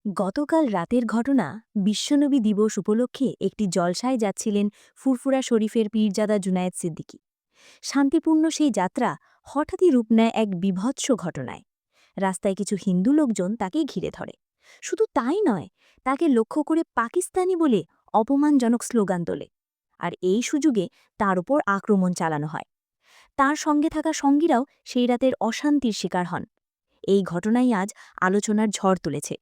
গতকাল রাতের ঘটনা। বিশ্বনবী দিবস উপলক্ষে একটি জলসায় যাচ্ছিলেন ফুরফুরা শরীফের পীরজাদা জুনায়েদ সিদ্দিকী। শান্তিপূর্ণ সেই যাত্রা হঠাৎই রূপ নেয় এক বীভৎস ঘটনায়। রাস্তায় কিছু হিন্দু লোকজন তাকে ঘিরে ধরে। শুধু তাই নয়, তাকে লক্ষ্য করে পাকিস্তানি বলে অপমানজনক স্লোগান তোলে। আর এই সুযোগে তার উপর আক্রমণ চালানো হয়। তার সঙ্গে থাকা সঙ্গীরাও সেই রাতের অশান্তির শিকার হন। এই ঘটনাই আজ আলোচনার ঝড় তুলেছে।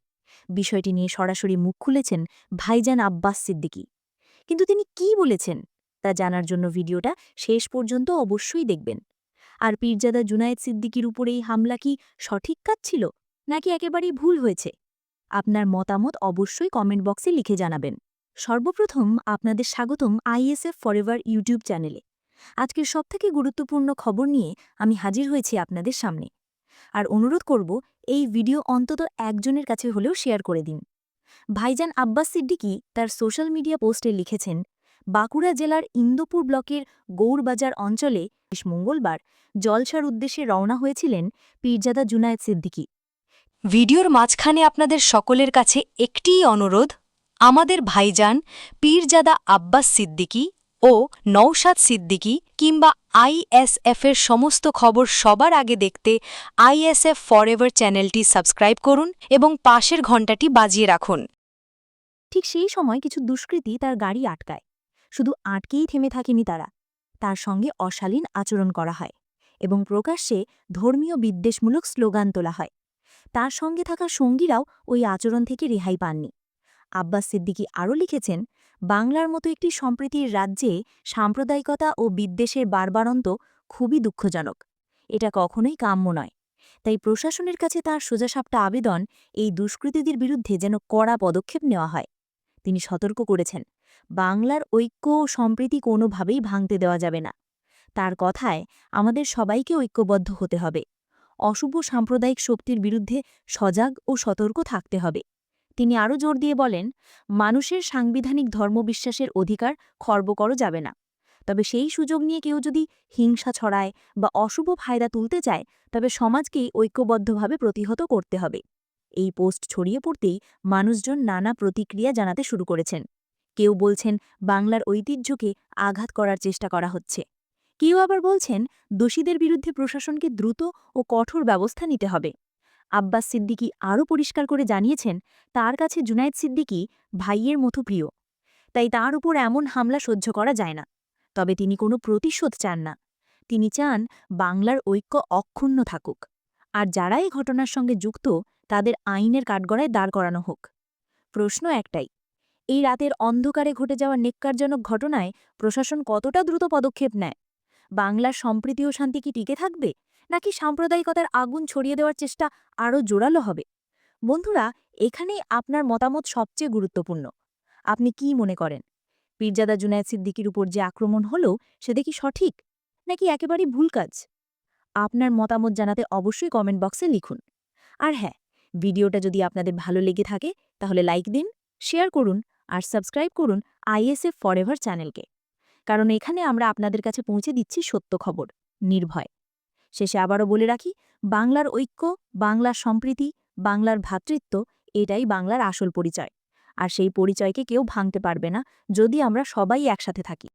বিষয়টি নিয়ে সরাসরি মুখ খুলেছেন ভাইজান আব্বাস সিদ্দিকী। কিন্তু তিনি কি বলেছেন তা জানার জন্য ভিডিওটা শেষ পর্যন্ত অবশ্যই দেখবেন। আর পীরজাদা জুনায়েদ সিদ্দিকীর উপরে এই হামলা কি সঠিক কাজ ছিল, নাকি একেবারেই ভুল হয়েছে? আপনার মতামত অবশ্যই কমেন্ট বক্সে লিখে জানাবেন। সর্বপ্রথম আপনাদের স্বাগতম আইএসএফ ফরএভার ইউটিউব চ্যানেলে। আজকের সবথেকে গুরুত্বপূর্ণ খবর নিয়ে আমি হাজির হয়েছি আপনাদের সামনে। আর অনুরোধ করব, এই ভিডিও অন্তত একজনের কাছে হলেও শেয়ার করে দিন। ভাইজান আব্বাস সিদ্দিকী তার সোশ্যাল মিডিয়া পোস্টে লিখেছেন, বাঁকুড়া জেলার ইন্দোপুর ব্লকের গৌরবাজার অঞ্চলে মঙ্গলবার জলসার উদ্দেশ্যে রওনা হয়েছিলেন পীরজাদা জুনায়েদ সিদ্দিকী। ভিডিওর মাঝখানে আপনাদের সকলের কাছে একটিই অনুরোধ, আমাদের ভাইজান পীরজাদা আব্বাস সিদ্দিকী ও নওশাদ সিদ্দিকী কিংবা আইএসএফের সমস্ত খবর সবার আগে দেখতে আইএসএফ ফরএভার চ্যানেলটি সাবস্ক্রাইব করুন এবং পাশের ঘণ্টাটি বাজিয়ে রাখুন। ঠিক সেই সময় কিছু দুষ্কৃতী তার গাড়ি আটকায়। শুধু আটকেই থেমে থাকেনি তারা, তার সঙ্গে অশালীন আচরণ করা হয় এবং প্রকাশ্যে ধর্মীয় বিদ্বেষমূলক স্লোগান তোলা হয়। তার সঙ্গে থাকা সঙ্গীরাও ওই আচরণ থেকে রেহাই পাননি। আব্বাস সিদ্দিকী আরও লিখেছেন, বাংলার মতো একটি সম্প্রীতির রাজ্যে সাম্প্রদায়িকতা ও বিদ্বেষের বারবারন্ত খুবই দুঃখজনক। এটা কখনোই কাম্য নয়। তাই প্রশাসনের কাছে তাঁর সোজাসাপটা আবেদন, এই দুষ্কৃতীদের বিরুদ্ধে যেন কড়া পদক্ষেপ নেওয়া হয়। তিনি সতর্ক করেছেন, বাংলার ঐক্য ও সম্প্রীতি কোনোভাবেই ভাঙতে দেওয়া যাবে না। তার কথায় আমাদের সবাইকে ঐক্যবদ্ধ হতে হবে। অশুভ সাম্প্রদায়িক শক্তির বিরুদ্ধে সজাগ ও সতর্ক থাকতে হবে। তিনি আরও জোর দিয়ে বলেন, মানুষের সাংবিধানিক ধর্মবিশ্বাসের অধিকার খর্ব করা যাবে না। তবে সেই সুযোগ নিয়ে কেউ যদি হিংসা ছড়ায় বা অশুভ ফায়দা তুলতে চায়, তবে সমাজকেই ঐক্যবদ্ধভাবে প্রতিহত করতে হবে। এই পোস্ট ছড়িয়ে পড়তেই মানুষজন নানা প্রতিক্রিয়া জানাতে শুরু করেছেন। কেউ বলছেন বাংলার ঐতিহ্যকে আঘাত করার চেষ্টা করা হচ্ছে। কেউ আবার বলছেন দোষীদের বিরুদ্ধে প্রশাসনকে দ্রুত ও কঠোর ব্যবস্থা নিতে হবে। আব্বাস সিদ্দিকী আরও পরিষ্কার করে জানিয়েছেন, তার কাছে জুনায়েদ সিদ্দিকী ভাইয়ের মতো প্রিয়। তাই তার উপর এমন হামলা সহ্য করা যায় না। তবে তিনি কোনো প্রতিশোধ চান না। তিনি চান বাংলার ঐক্য অক্ষুণ্ণ থাকুক। আর যারা এই ঘটনার সঙ্গে যুক্ত, তাদের আইনের কাঠগড়ায় দাঁড় করানো হোক। প্রশ্ন একটাই, এই রাতের অন্ধকারে ঘটে যাওয়া নেক্কারজনক ঘটনায় প্রশাসন কতটা দ্রুত পদক্ষেপ নেয়? বাংলার সম্প্রীতি ও শান্তি কি টিকে থাকবে, নাকি সাম্প্রদায়িকতার আগুন ছড়িয়ে দেওয়ার চেষ্টা আরও জোরালো হবে? বন্ধুরা, এখানেই আপনার মতামত সবচেয়ে গুরুত্বপূর্ণ। আপনি কি মনে করেন, পীরজাদা জুনায়েদ সিদ্দিকীর উপর যে আক্রমণ হলো সেটা কি সঠিক, নাকি একেবারেই ভুল কাজ? আপনার মতামত জানাতে অবশ্যই কমেন্ট বক্সে লিখুন। আর হ্যাঁ, ভিডিওটা যদি আপনাদের ভালো লেগে থাকে তাহলে লাইক দিন, শেয়ার করুন আর সাবস্ক্রাইব করুন আইএসএফ ফরএভার চ্যানেলকে। কারণ এখানে আমরা আপনাদের কাছে পৌঁছে দিচ্ছি সত্য খবর, নির্ভয়। শেষে আবারও বলে রাখি, বাংলার ঐক্য, বাংলার সম্প্রীতি, বাংলার ভ্রাতৃত্ব, এটাই বাংলার আসল পরিচয়। আর সেই পরিচয়কে কেউ ভাঙতে পারবে না, যদি আমরা সবাই একসাথে থাকি।